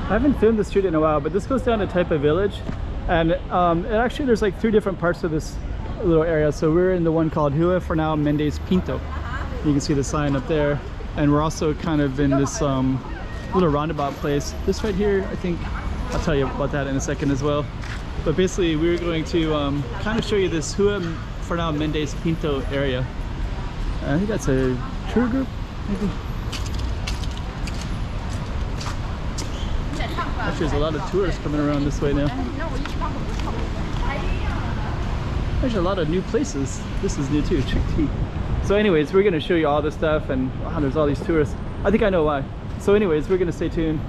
I haven't filmed the street in a while, but this goes down to Taipa village, and actually there's like 3 different parts of this little area. So we're in the one called Rua Ferna Mendes Pinto. You can see the sign up there, and we're also kind of in this little roundabout place. This right here, I think I'll tell you about that in a second as well. But basically we're going to kind of show you this Rua Ferna Mendes Pinto area. I think that's a tour group, maybe. Actually, there's a lot of tourists coming around this way now. There's a lot of new places. This is new too, Chick Tea. So anyways, we're going to show you all this stuff, and wow, there's all these tourists. I think I know why. So anyways, we're going to stay tuned.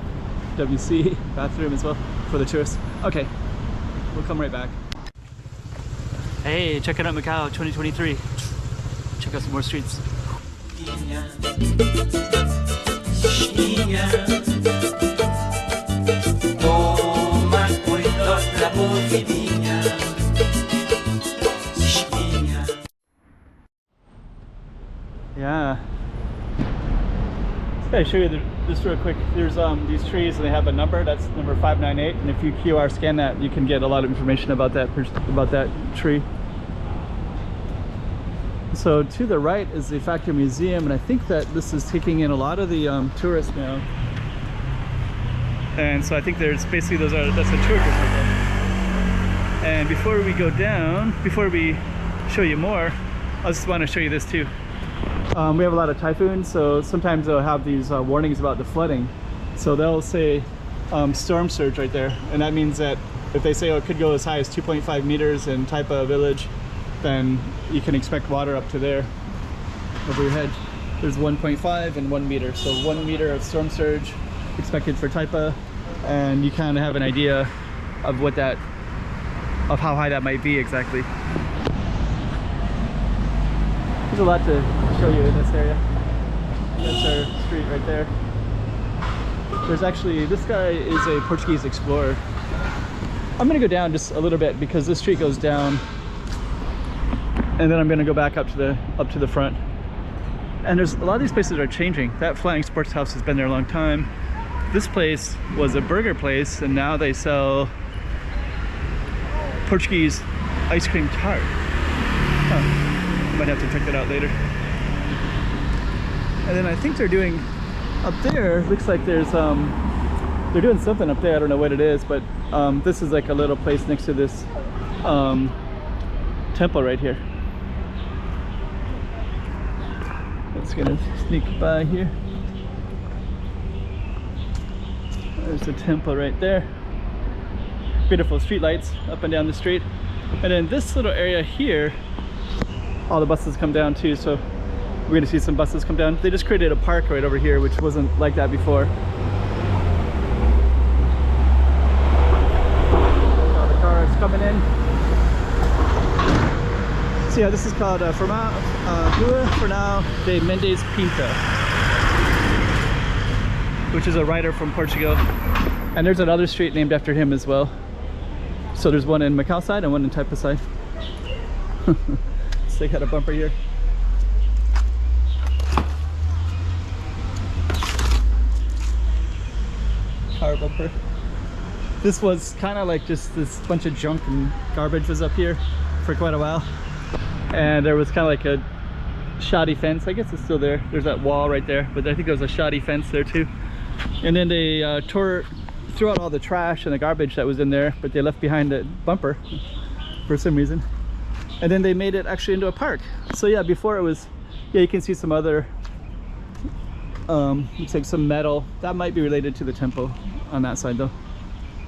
WC bathroom as well for the tourists. Okay, we'll come right back. Hey, checking out Macau 2023. Check out some more streets. Yeah. Just gotta show you this real quick. There's these trees, and they have a number. That's number 598. And if you QR scan that, you can get a lot of information about that tree. So to the right is the factory museum, and I think that this is taking in a lot of the tourists now. And so I think there's basically that's a tour group right there. And before we go down, before we show you more, I just want to show you this too. We have a lot of typhoons, so sometimes they'll have these warnings about the flooding. So they'll say storm surge right there, and that means that if they say, oh, it could go as high as 2.5 meters in Taipa village, then you can expect water up to there over your head. There's 1.5 and 1 meter, so 1 meter of storm surge expected for Taipa, and you kind of have an idea of of how high that might be exactly. There's a lot to show you in this area. That's our street right there. There's actually, this guy is a Portuguese explorer. I'm gonna go down just a little bit because this street goes down, and then I'm gonna go back up to the front. And there's a lot of these places are changing. That Flying Sports House has been there a long time. This place was a burger place, and now they sell Portuguese ice cream tart. Huh. Might have to check that out later. And then I think they're doing up there, looks like there's they're doing something up there. I don't know what it is, but this is like a little place next to this temple right here. Let's gonna sneak by here. There's the temple right there. Beautiful street lights up and down the street. And then this little area here, all the buses come down too, so we're gonna see some buses come down. They just created a park right over here, which wasn't like that before. All the cars coming in. So yeah, this is called Rua Ferna de Mendes Pinto, which is a writer from Portugal. And there's another street named after him as well. So there's one in Macau side and one in Taipa side. So they got a bumper here. Car bumper. This was kind of like just this bunch of junk and garbage was up here for quite a while. And there was kind of like a shoddy fence. I guess it's still there. There's that wall right there, but I think there was a shoddy fence there too. And then they threw out all the trash and the garbage that was in there, but they left behind the bumper for some reason. And then they made it actually into a park. So yeah, before it was, yeah, you can see some other, looks like some metal. That might be related to the temple on that side though.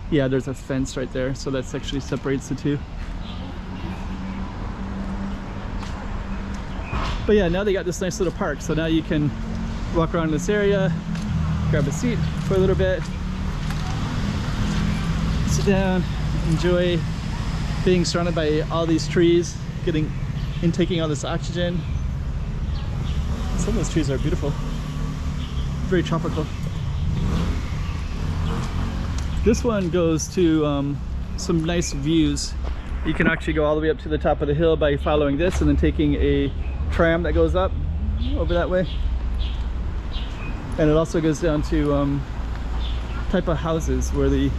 Yeah, there's a fence right there, so that actually separates the two. But yeah, now they got this nice little park, so now you can walk around this area, grab a seat for a little bit, sit down, enjoy being surrounded by all these trees, taking all this oxygen. Some of those trees are beautiful, very tropical. This one goes to some nice views. You can actually go all the way up to the top of the hill by following this and then taking a tram that goes up over that way. And it also goes down to Taipa houses where the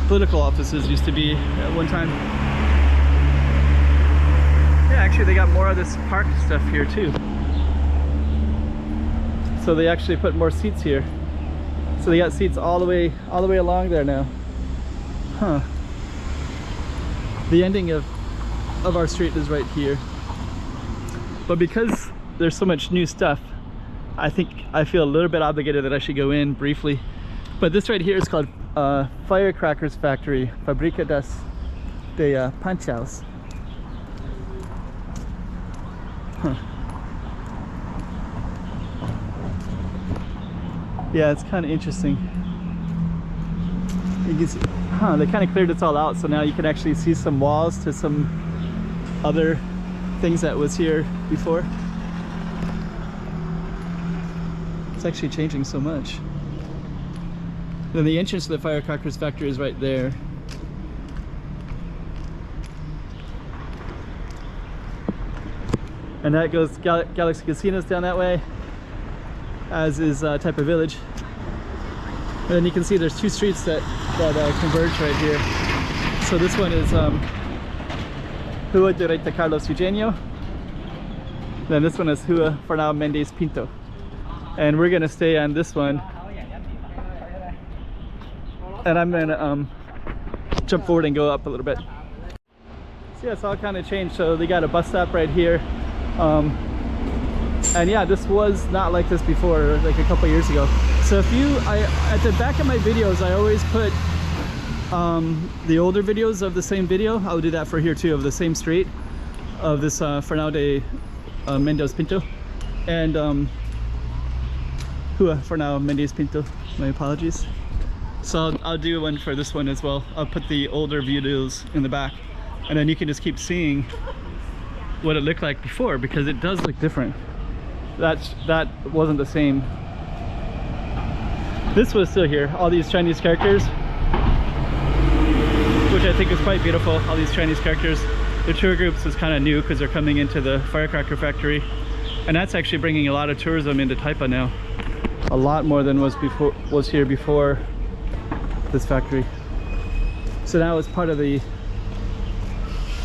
political offices used to be at one time. Yeah, actually they got more of this park stuff here too. So they actually put more seats here. So they got seats all the way along there now. Huh. The ending of our street is right here. But because there's so much new stuff, I think I feel a little bit obligated that I should go in briefly. But this right here is called Firecrackers Factory, Fabrica de Panchaos. Huh. Yeah, it's kind of interesting. You can see, they kind of cleared this all out, so now you can actually see some walls to some other things that was here before. It's actually changing so much. Then the entrance to the Firecrackers Factory is right there. And that goes Galaxy Casinos down that way, as is Taipa Village. And then you can see there's two streets that converge right here. So this one is Rua de Carlos Eugenio. Then this one is Rua Ferna Mendes Pinto. And we're gonna stay on this one. And I'm gonna jump forward and go up a little bit. So yeah, it's all kind of changed. So they got a bus stop right here. And yeah, this was not like this before, like a couple years ago. So if at the back of my videos, I always put the older videos of the same video. I'll do that for here too, of the same street, of this Fernão de Mendes Pinto. And Rua Fernão Mendes Pinto, my apologies. So I'll do one for this one as well. I'll put the older videos in the back, and then you can just keep seeing what it looked like before, because it does look different. That wasn't the same. This was still here, all these Chinese characters, which I think is quite beautiful. All these Chinese characters. The tour groups is kind of new because they're coming into the Firecracker Factory, and that's actually bringing a lot of tourism into Taipa now. A lot more than was here before this factory. So now it's part of the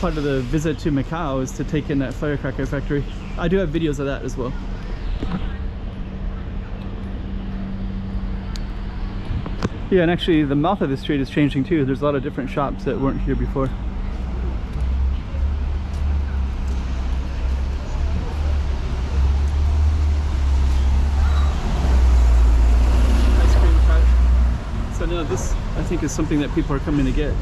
visit to Macau is to take in that Firecracker Factory. I do have videos of that as well. Yeah, and actually the mouth of the street is changing too. There's a lot of different shops that weren't here before. Ice cream cart. So now this, I think, is something that people are coming to get.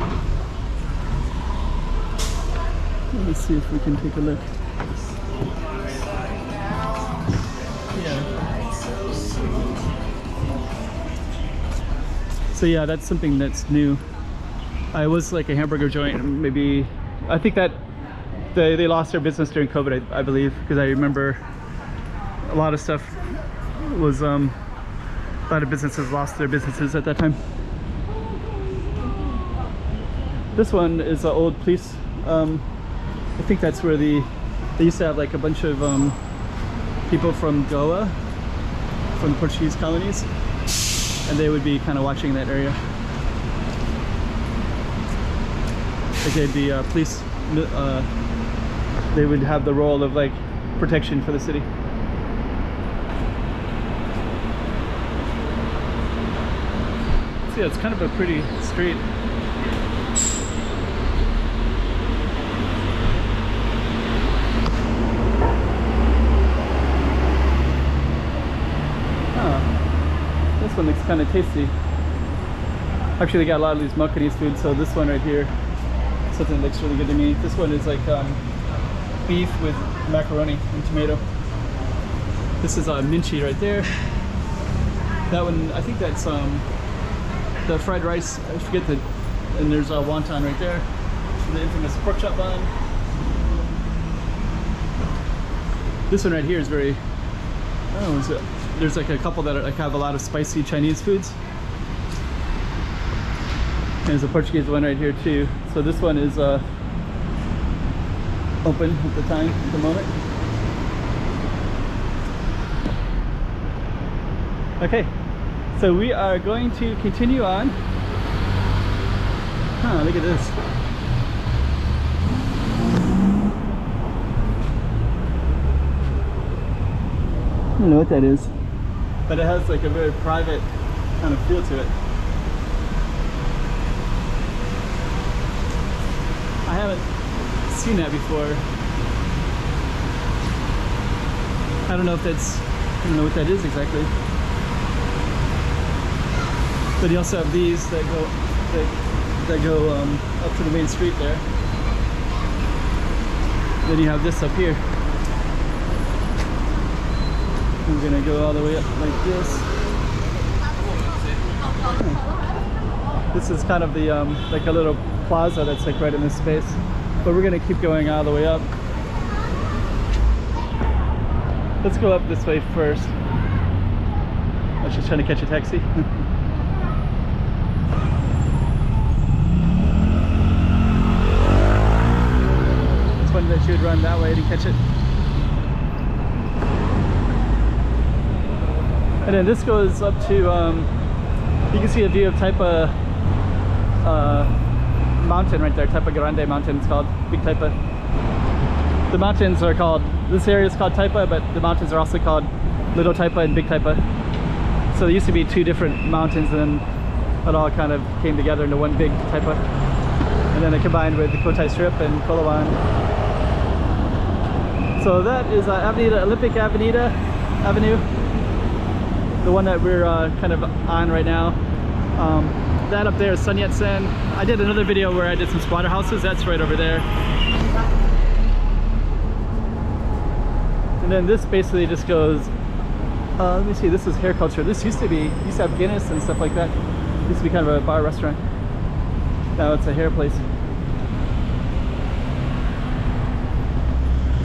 Let's see if we can take a look. So yeah, that's something that's new. I was like a hamburger joint, maybe. I think that they lost their business during COVID, I believe, because I remember a lot of stuff was, a lot of businesses lost their businesses at that time. This one is an old police, I think that's where they used to have like a bunch of people from Goa, from the Portuguese colonies, and they would be kind of watching that area. Like they'd be police, they would have the role of like protection for the city. So yeah, it's kind of a pretty street. This one looks kind of tasty. Actually, they got a lot of these Macanese foods, so this one right here, something that looks really good to me. This one is like beef with macaroni and tomato. This is minchi right there. That one, I think that's the fried rice. I forget the, and there's a wonton right there. The infamous pork chop bun. This one right here is very, oh, is it? There's like a couple that like have a lot of spicy Chinese foods. And there's a Portuguese one right here too. So this one is open at the moment. Okay, So we are going to continue on. Huh, look at this. I don't know what that is, but it has like a very private kind of feel to it. I haven't seen that before. I don't know if that's, I don't know what that is exactly. But you also have these that go up to the main street there. Then you have this up here. We're gonna go all the way up like this. This is kind of the like a little plaza that's like right in this space. But we're gonna keep going all the way up. Let's go up this way first. I was just trying to catch a taxi. It's funny that she would run that way to catch it. And then this goes up to, you can see a view of Taipa mountain right there, Taipa Grande mountain it's called, Big Taipa. The mountains are called, this area is called Taipa, but the mountains are also called Little Taipa and Big Taipa. So there used to be two different mountains and then it all kind of came together into one big Taipa. And then it combined with the Cotai Strip and Koloban. So that is Olympic Avenue. The one that we're kind of on right now. That up there is Sun Yat-sen. I did another video where I did some squatter houses. That's right over there. And then this basically just goes, let me see, this is hair culture. This used to have Guinness and stuff like that. It used to be kind of a bar restaurant. Now it's a hair place.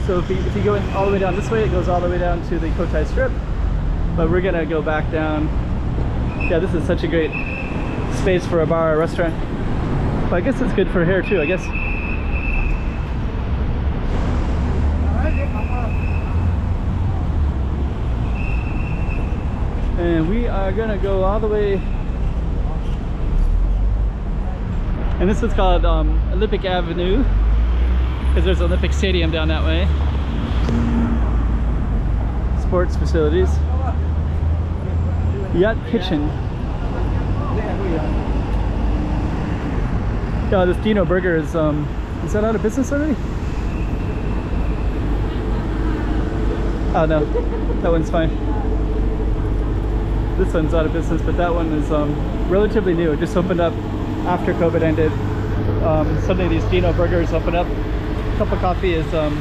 So if you go in all the way down this way, it goes all the way down to the Cotai Strip. But we're gonna go back down. Yeah, this is such a great space for a bar or restaurant. But I guess it's good for hair too, I guess. And we are gonna go all the way. And this is called Olympic Avenue, because there's an Olympic Stadium down that way. Sports facilities. Yacht Kitchen. Yeah, this Dino Burger is that out of business already? Oh no, that one's fine. This one's out of business, but that one is relatively new. It just opened up after COVID ended. Suddenly these Dino Burgers opened up. A cup of coffee is, a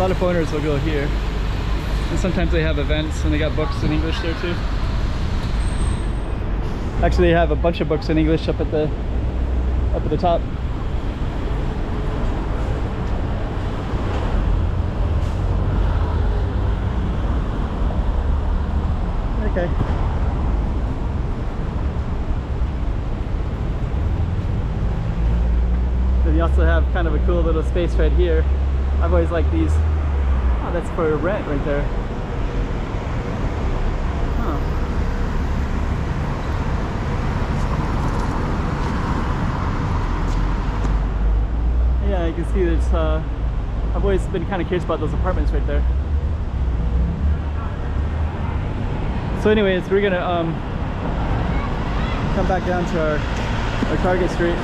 lot of foreigners will go here. And sometimes they have events and they got books in English there too. Actually, they have a bunch of books in English up at the top. Okay. Then you also have kind of a cool little space right here. I've always liked these. Oh, that's for rent right there. Yeah, you can see there's, I've always been kind of curious about those apartments right there. So anyways, we're gonna come back down to our target street,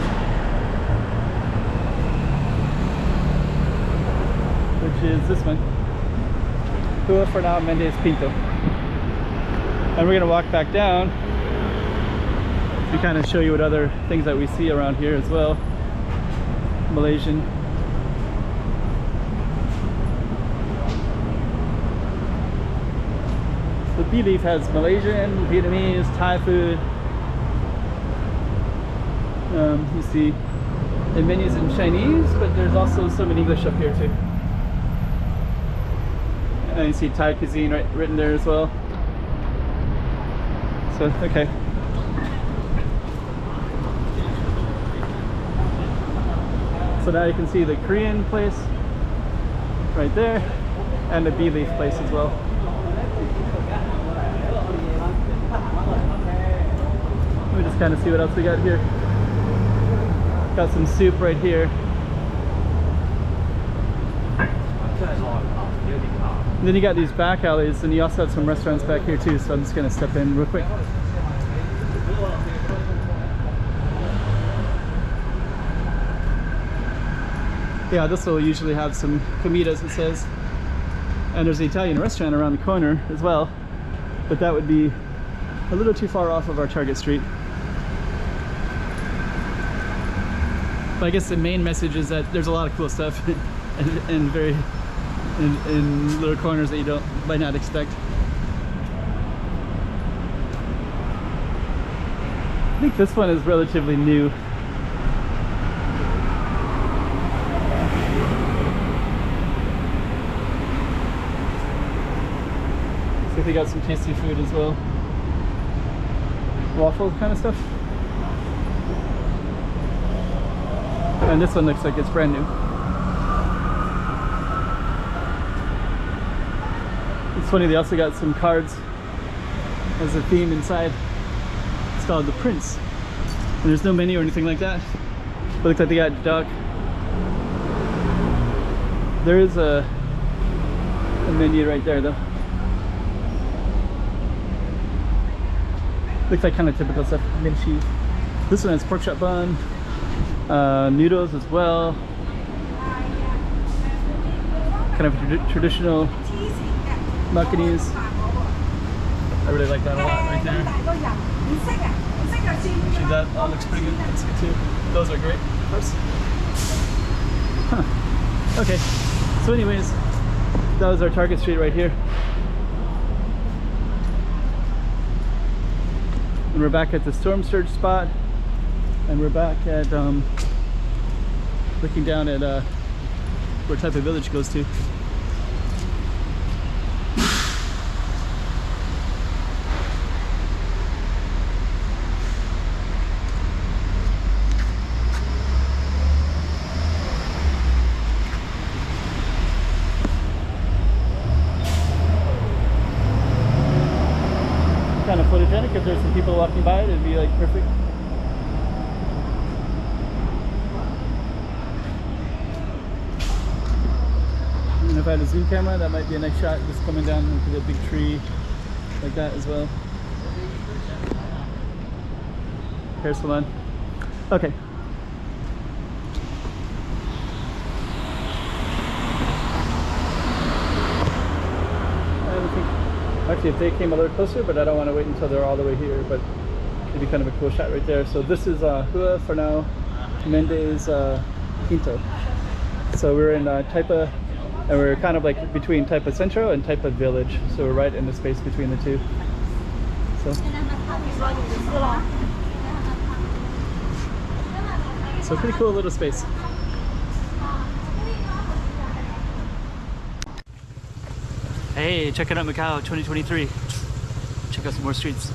which is this one, Rua Ferna, Mendes Pinto. And we're gonna walk back down to kind of show you what other things that we see around here as well. Malaysian. The Bee Leaf has Malaysian, Vietnamese, Thai food. You see the menus in Chinese, but there's also some in English up here too. And you see Thai cuisine written there as well. So, okay. So now you can see the Korean place right there and the Bee Leaf place as well. kind of see what else we got here. Got some soup right here. And then you got these back alleys, and you also have some restaurants back here too, so I'm just gonna step in real quick. Yeah, this will usually have some comidas, it says. And there's an Italian restaurant around the corner as well, but that would be a little too far off of our target street. But I guess the main message is that there's a lot of cool stuff and very in little corners that you might not expect. I think this one is relatively new. So they got some tasty food as well. Waffle kind of stuff. And this one looks like it's brand new. It's funny, they also got some cards as a theme inside. It's called The Prince. And there's no menu or anything like that. But it looks like they got duck. There is a menu right there though. Looks like kind of typical stuff. Minchi. This one has pork chop bun, noodles as well. Kind of traditional Macanese. I really like that a lot right there. Actually, that all looks pretty good. That's good too. Those are great, of course. Huh. Okay. So anyways, that was our target street right here. And we're back at the storm surge spot, and we're back at looking down at where Taipa village goes to. Kind of photogenic. If there's some people walking by, it'd be like perfect. And if I had a zoom camera, that might be a nice shot, just coming down into the big tree like that as well. Hair salon. Okay. Actually, if they came a little closer, but I don't want to wait until they're all the way here, but it'd be kind of a cool shot right there. So this is Rua Ferna, Mendes Pinto. So we're in Taipa, and we're kind of like between Taipa Centro and Taipa Village. So we're right in the space between the two. So pretty cool little space. Hey, checking out Macau 2023. Check out some more streets.